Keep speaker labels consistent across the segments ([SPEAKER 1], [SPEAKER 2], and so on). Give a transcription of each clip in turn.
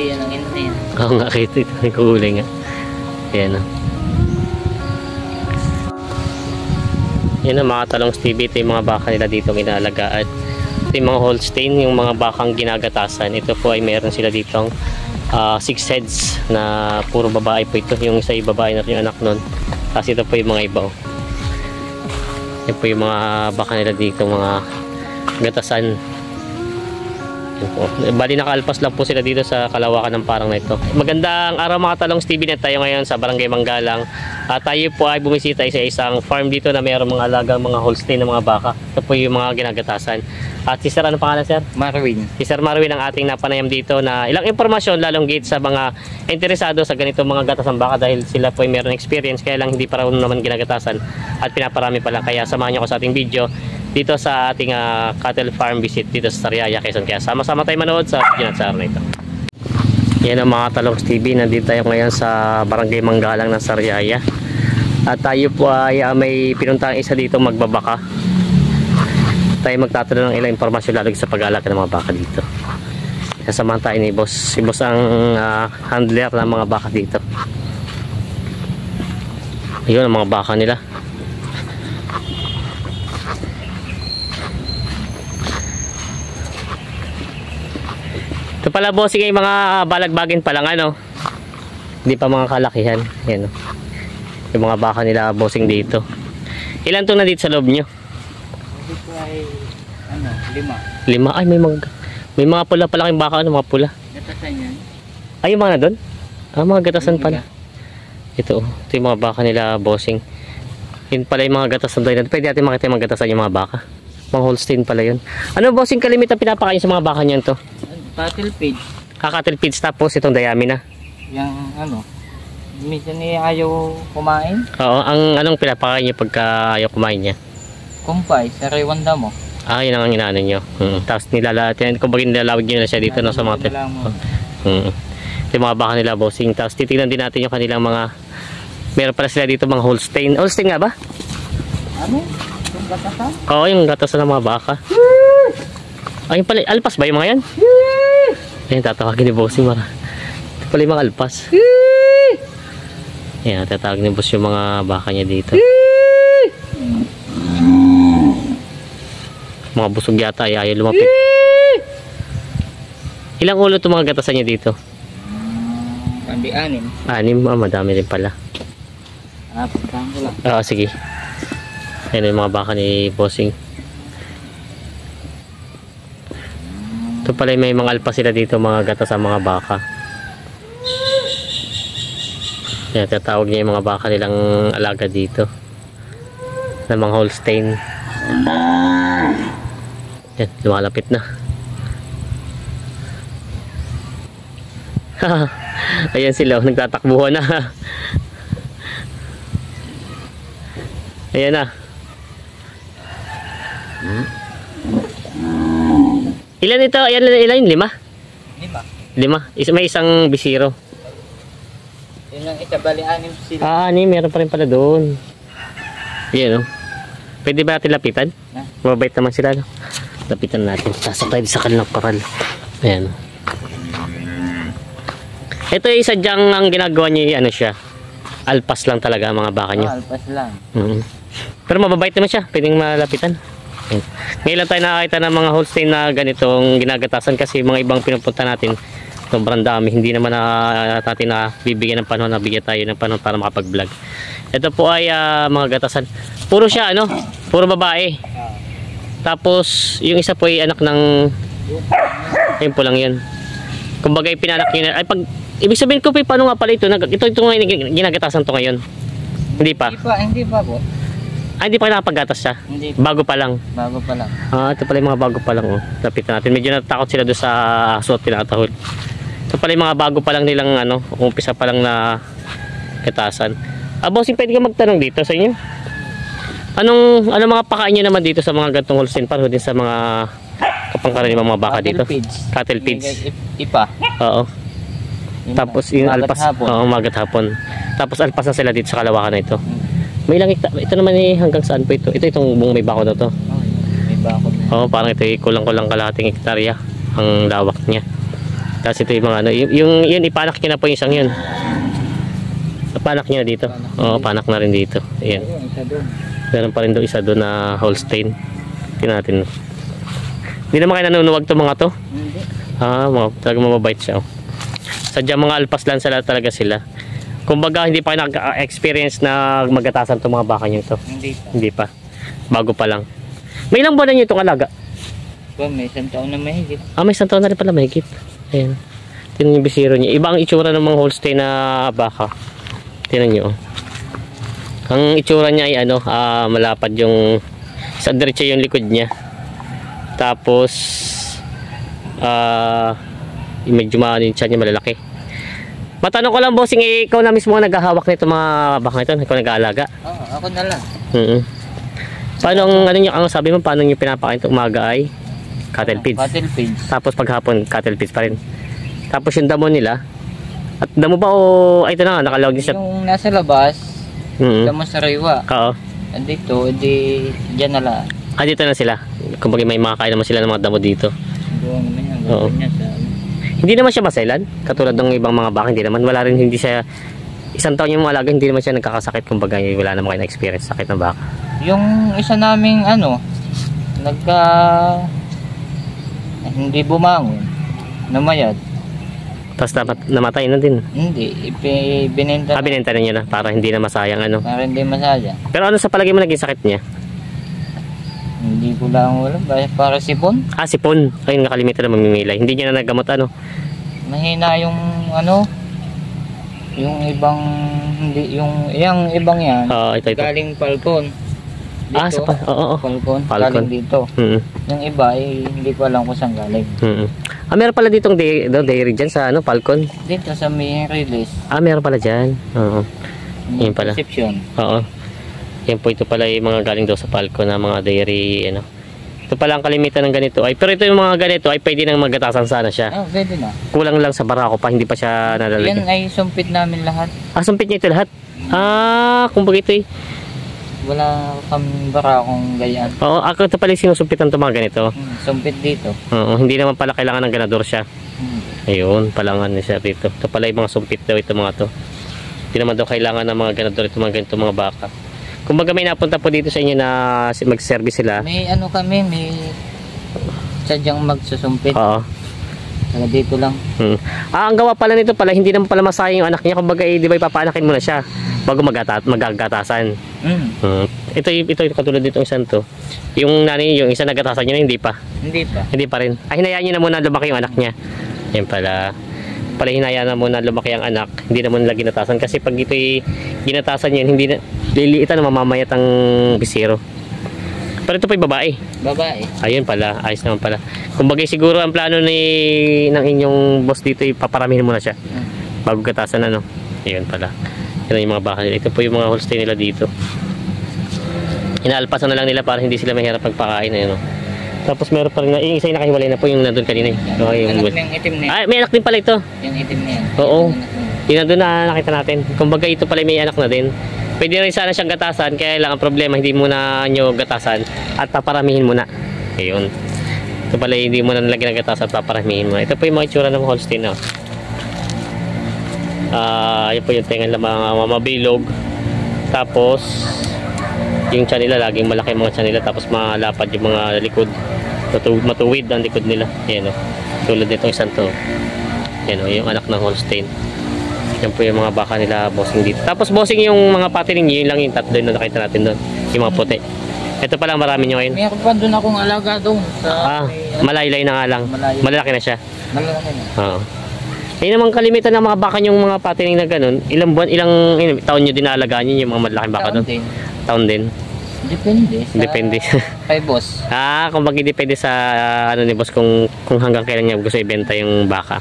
[SPEAKER 1] hindi yan ang ina yan.
[SPEAKER 2] Oo nga, kita ito. Kulay nga. Ayan o. Yan ang mga talong Stevie. Ito yung mga baka nila dito inaalagaan. Ito yung mga Holstein, yung mga bakang ginagatasan. Ito po ay meron sila ditong 6 heads na puro babae po ito. Yung isa yung babae na yung anak nun. Tapos ito po yung mga iba. Yan po yung mga baka nila dito, mga gatasan. Bali nakaalpas lang po sila dito sa kalawakan ng parang na ito. Magandang araw mga talong Stevie, net tayo ngayon sa Barangay Manggalang. Tayo po ay bumisita sa isang farm dito na mayroong mga alagang mga Holstein na mga baka. Ito po yung mga ginagatasan. At si Sir, ano pangalan Sir?
[SPEAKER 1] Marwin.
[SPEAKER 2] Si Sir Marwin ang ating napanayam dito na ilang impormasyon lalong gate sa mga interesado sa ganitong mga gatasang baka dahil sila po ay mayroong experience kaya lang hindi pa raw naman ginagatasan at pinaparami pala. Kaya samahan niyo ko sa ating video dito sa ating cattle farm visit dito sa Sariaya, Quezon. Kaya sama-sama tayo manood sa video natin na ito. Yan ang mga talong Stevie, nandito tayo ngayon sa Barangay Manggalang ng Sariaya. At tayo po ay may pinuntang isa dito magbabaka. Tayo magtatanong ng ilang impormasyon lalo sa pag-aalaga ng mga baka dito. Kasamahan tayo ni Boss. Si Boss ang handler ng mga baka dito. Ayun ang mga baka nila. Ito pala bossing ay mga balagbagin pa lang ano. Hindi pa mga kalakihan. Yan o. Yung mga baka nila bossing dito. Ilan itong na dito sa loob nyo?
[SPEAKER 1] Dito ay, 5.
[SPEAKER 2] 5? Ay may mga pula pala kayong baka. Ano mga pula?
[SPEAKER 1] Gatasan yan.
[SPEAKER 2] Ay yung mga na doon? Mga gatasan pala. Ito ito yung mga baka nila bossing. Yun pala yung mga gatasan doon. Pwede natin makita yung mga gatasan yung mga baka. Mga Holstein pala yun. Ano bossing kalimitan pinapakain sa mga baka niyan to?
[SPEAKER 1] Cattle feeds.
[SPEAKER 2] Cattle feeds, tapos itong dayami na.
[SPEAKER 1] Yung minsan ayaw kumain.
[SPEAKER 2] Oo, anong pinapakain niyo pagka ayaw kumain niya?
[SPEAKER 1] Kumpay, sariwan damo.
[SPEAKER 2] Yun ang inaano niyo. Tapos nilalatan, kumbaga nilalawig niyo na siya dito no, sa mga ito yung mga baka nila bossing. Tapos titignan din natin yung kanilang mga, meron pala sila dito mga Holstein. Holstein nga ba?
[SPEAKER 1] Ano? Yung gatasan?
[SPEAKER 2] Oo, yung gatasan ng mga baka. Ayun pala, alpas ba yung mga yan? Ayan, tatawagin ni bossing mara. Ito pala yung mga alpas. Ayan, tatawagin ni boss yung mga baka niya dito. Mga busog yata, ayaw lumapit. Ilang ulo itong mga gatasan niya dito?
[SPEAKER 1] 6.
[SPEAKER 2] 6, madami rin pala.
[SPEAKER 1] Puntahan ko lang.
[SPEAKER 2] Oo, sige. Ayan yung mga baka ni bossing. Ito pala may mga alpas sila dito, mga gata sa mga baka. Yan, tatawag niya yung mga baka nilang alaga dito na mga Holstein. Yan, lumalapit na. Ayan sila, nagtatakbuhan na. Ayan na. Ilan ito? Ilan? 5? 5. May isang bisiro.
[SPEAKER 1] Yun ang isa, bali 6 sila.
[SPEAKER 2] 6. Meron pa rin pala doon. Yan o. Pwede ba natin lapitan? Mabait naman sila. No? Lapitan natin. Sasakay sa kanilang paral. Ayan. Ito yung sadyang ang ginagawa niya, ano siya. Alpas lang talaga ang mga baka niya.
[SPEAKER 1] Alpas lang.
[SPEAKER 2] Pero mababait naman siya. Pwedeng malapitan. Ngayon lang tayo nakakita ng mga Holstein na ganitong ginagatasan kasi mga ibang pinupunta natin sobrang dami, hindi naman natin na bibigyan ng panahon, nabigyan tayo ng panahon para makapag-vlog. Ito po ay mga gatasan, puro siya puro babae, tapos yung isa po ay anak ng ayun po lang yun, kumbaga pinanak yun ay ibig sabihin ko po paano nga pala ito ginagatasan to ngayon, hindi pa po. Hindi pa nakapaggatas siya? Hindi. Bago pa lang?
[SPEAKER 1] Bago pa lang.
[SPEAKER 2] Ito pala yung mga bago pa lang. Lapitan natin. Medyo natakot sila doon sa suot tinatahol. Ito pala yung mga bago pa lang nilang umpisa pa lang na katasan. Bossing, pwede ka magtanong dito sa inyo? Anong mga pakain nyo naman dito sa mga gantong Holstein para din sa mga kapangkaraniwang mga baka dito? Cattle feeds.
[SPEAKER 1] Ipa.
[SPEAKER 2] Oo. Tapos yung alpas. Oo, magat hapon. Tapos alpas na sila dito sa kalawakan na ito. May ilang ito naman hanggang saan po ito? Itong buong may bako na to.
[SPEAKER 1] May bako na.
[SPEAKER 2] Parang ito kulang-kulang kalahating hektarya ang lawak niya. Tapos ito yung mga ano, yung yun ipanak niya na po yung isang yun. Panak niya na dito. Oo, panak na rin dito. Ayan.
[SPEAKER 1] Ayun, isa doon.
[SPEAKER 2] Meron pa rin doon isa doon na Holstein. Tingnan natin. Hindi naman kayo nanunuwag to mga to.
[SPEAKER 1] Hindi.
[SPEAKER 2] Talagang mababait siya. Oh. Sadya mga alpas lang talaga sila. Kumbaga hindi pa kayo nag-experience na magatasan itong mga baka nyo to.
[SPEAKER 1] Hindi pa.
[SPEAKER 2] Hindi pa. Bago pa lang. May ilang buwan na nyo itong alaga?
[SPEAKER 1] May isang taon na mahigit.
[SPEAKER 2] May isang taon na rin pala mahigit. Ayan. Tingnan yung bisiro niya. Iba ang itsura ng mga Holstein na baka. Tingnan nyo. Ang itsura niya ay ano, malapad yung sa diretso yung likod niya. Tapos medyo yung tiyan niya malalaki. Matanong ko lang, bossing, ikaw na mismo ang naghahawak nito mga baka ito? Ikaw nag-aalaga?
[SPEAKER 1] Oo, ako na lang.
[SPEAKER 2] Paano ang sabi mo, paano nyo pinapakain ito umaga ay cattle feeds?
[SPEAKER 1] Cattle feeds.
[SPEAKER 2] Tapos paghapon cattle feeds pa rin. Tapos yung damo nila, at damo ba o ay ito na nga, nakalawag din siya.
[SPEAKER 1] Yung nasa labas, damo sa raywa.
[SPEAKER 2] Oo.
[SPEAKER 1] Andito, edi dyan na lang.
[SPEAKER 2] Dito na sila. Kumbaga may makakain naman sila ng mga damo dito.
[SPEAKER 1] Doon naman yan.
[SPEAKER 2] Oo. Hindi naman siya maselan, katulad ng ibang mga baka, hindi naman. Wala rin, hindi siya, isang taon yung mga alaga, hindi naman siya nagkakasakit. Kumbaga wala naman kayo na-experience sakit ng baka.
[SPEAKER 1] Yung isa naming hindi bumangon, namayad.
[SPEAKER 2] Tapos namatay na din.
[SPEAKER 1] Hindi, binenta.
[SPEAKER 2] Binenta na niya na para hindi na masayang ano.
[SPEAKER 1] Para hindi masaya.
[SPEAKER 2] Pero ano sa palagi mo naging sakit niya?
[SPEAKER 1] Hindi ko lang wala. Para sipon.
[SPEAKER 2] Sipon. Ayun, nakalimutan na mamimilay. Hindi niya na naggamot ano?
[SPEAKER 1] Mahina yung yung ibang, hindi, yung ibang yan.
[SPEAKER 2] Ito.
[SPEAKER 1] Galing Falcon. Dito,
[SPEAKER 2] Oo.
[SPEAKER 1] Falcon.
[SPEAKER 2] Falcon.
[SPEAKER 1] Galing dito. Yung iba, hindi ko alam kung saan galing.
[SPEAKER 2] Meron pala ditong dairy dyan sa Falcon?
[SPEAKER 1] Dito sa may release.
[SPEAKER 2] Meron pala dyan. Oo. Yan pala.
[SPEAKER 1] Reception.
[SPEAKER 2] Oo. Yan po, ito pala yung mga galing daw sa Falcon na mga dairy, Ito pala ang kalimitan ng ganito. Pero ito yung mga ganito ay pwede nang magatasan sana siya.
[SPEAKER 1] Pwede na.
[SPEAKER 2] Kulang lang sa barako pa, hindi pa siya nalalagyan.
[SPEAKER 1] Yan ay sumpit namin lahat.
[SPEAKER 2] Sumpit niya ito lahat? Kumbaga ito eh.
[SPEAKER 1] Wala kami barakong ganyan.
[SPEAKER 2] Oo, ito pala yung sinusumpitan ito mga ganito.
[SPEAKER 1] Sumpit dito.
[SPEAKER 2] Oo, hindi naman pala kailangan ng ganador siya. Ayun, palangan niya siya dito. Ito pala yung mga sumpit daw ito mga to. Hindi naman daw kailangan ng mga ganador ito mga ganito mga baka. Kumbaga may napunta po dito sa inyo na mag-service sila.
[SPEAKER 1] May may sadyang magsusumpit.
[SPEAKER 2] Oo.
[SPEAKER 1] Saka dito lang.
[SPEAKER 2] Ang gawa pala nito pala, hindi naman pala masayang yung anak niya. Kumbaga, di ba ipapaanakin mo na siya bago magagatasan. Ito katulad dito isang to. Yung nanay, yung isa nagatasan niya na, hindi pa. Hindi pa rin. Hinayaan niya na muna lumaki yung anak niya. Yan pala hinayaan na muna lumaki ang anak. Hindi naman nila ginatasan. Kasi pag ito'y ginatasan yun, hindi na, liliitan na mamamayat ang bisiro. Pero ito pa'y babae. Ayun pala, ayos naman pala. Kumbaga siguro ang plano ng inyong boss dito ay paparamihin muna siya. Bago gatasan Ayun pala. Yan yung mga baka nila. Ito po yung mga Holstein nila dito. Inaalpasan na lang nila para hindi sila mahirap pagpakain. Tapos meron pa rin yung isa yung nakahiwalay na po yung nandun kanina.
[SPEAKER 1] Anak ng itim na yan.
[SPEAKER 2] May anak din pala ito.
[SPEAKER 1] Yung itim na yan.
[SPEAKER 2] Oo. Yung nandun na nakita natin. Kumbaga ito pala may anak na din. Pwede rin sana siyang gatasan, kaya lang ang problema, hindi muna nyo gatasan at paparamihin muna. Ayun. Ito pala hindi mo na nalagyan ng gatasan at paparamihin muna. Ito po yung mga itsura ng Holstein. Yun po yung tengan lang mga mabilog. Tapos, yung tiyan nila, laging malaki mga tiyan nila. Tapos malapad yung mga likod. Matuwid ang likod nila. Ayan tulad nitong isang to. Ayan yung anak ng Holstein. Yan po yung mga baka nila bossing dito. Tapos bossing yung mga patining yun lang yung tatlo na nakita natin doon. Yung mga puti. Ito pa lang marami nyo ngayon.
[SPEAKER 1] Meron pa doon akong alaga doon.
[SPEAKER 2] Malaylay na nga lang. Malalaki na siya.
[SPEAKER 1] Malalaki na.
[SPEAKER 2] Oo. Ayun naman kalimitan ng mga baka yung mga patining na ganun. Ilang taon nyo dinalagaan yun yung mga malaking baka doon? Taon din. Depende.
[SPEAKER 1] Kay boss.
[SPEAKER 2] Kumbaga depende sa ni boss kung hanggang kailan niya gusto ibenta yung baka.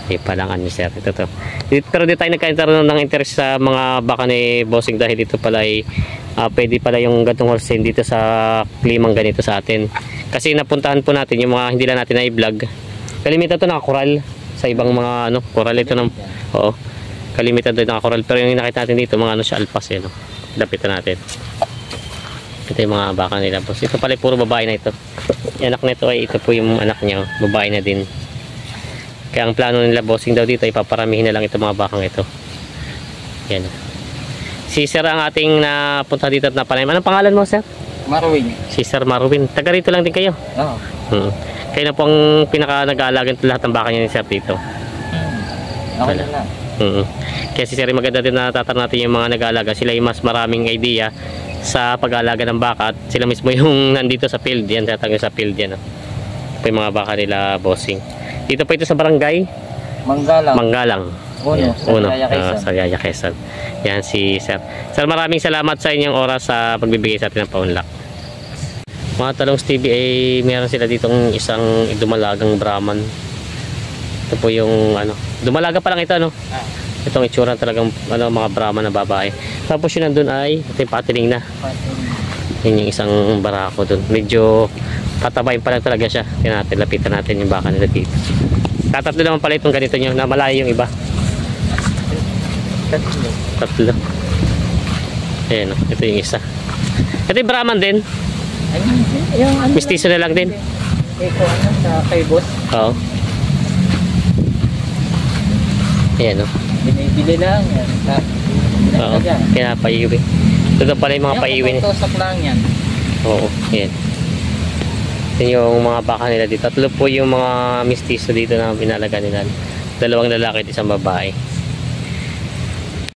[SPEAKER 2] Palangan ni sir ito to. Pero di tayo nagkaroon ng interest sa mga baka ni bossing dahil dito pala ay pwede pala yung gantong Holstein dito sa klimang ganito sa atin. Kasi napuntahan po natin yung mga hindi lang natin na i-vlog. Kalimitan to naka-coral sa ibang mga coral ito ng kalimitan to naka-coral, pero yung nakita natin dito mga siya alpas lapitan natin. Ito yung mga baka nila boss. Ito pala puro babae na ito. Yung anak nito ay ito po yung anak niya, babae na din. Kaya ang plano nila bossing daw dito, ipaparamihin na lang itong mga bakang ito. Yan. Si Sir ang ating napunta dito at napanaim. Anong pangalan mo, Sir?
[SPEAKER 1] Marwin.
[SPEAKER 2] Si Sir Marwin. Taga rito lang din kayo.
[SPEAKER 1] Oo.
[SPEAKER 2] Kayo na po ang pinaka nag-aalaga lahat ng baka niya ni Sir dito.
[SPEAKER 1] Ako na lang.
[SPEAKER 2] Kaya si Sir, maganda din na tatar natin yung mga nag-aalaga. Sila yung mas maraming idea sa pag-aalaga ng baka at sila mismo yung nandito sa field. Yan, tatagay sa field yan. Ito yung mga baka nila bossing. Dito po ito sa barangay Manggalang. Uno, sa Yaya Quezon. Yan si Sir. Sir, maraming salamat sa inyong oras sa pagbibigay sa atin ng paunlak. Mga Talongs TV ay meron sila ditong isang dumalagang Brahman. Ito po yung dumalaga pa lang ito Itong itsura talagang mga Brahman na babae. Tapos yun nandun ay ito yung patiling na. Yan yung isang barako dun. Medyo tatabayin pa lang talaga siya. Lapitan natin yung baka nila dito. Tatatlo naman pala itong ganito nyo na malayo yung iba. Tatlo. Ayan ito yung isa. Ito yung Brahman din. Mistiso na lang din.
[SPEAKER 1] Sa kay boss.
[SPEAKER 2] Oo. Ayan
[SPEAKER 1] Binibili lang yan.
[SPEAKER 2] Oo. Kaya paiwi. Ito pala yung mga paiwi niya.
[SPEAKER 1] Tutok lang yan.
[SPEAKER 2] Oo. Ayan. Yan yung mga baka nila dito. Tatlo po yung mga mistiso dito na pinalaga nila. 2 lalaki at 1 babae.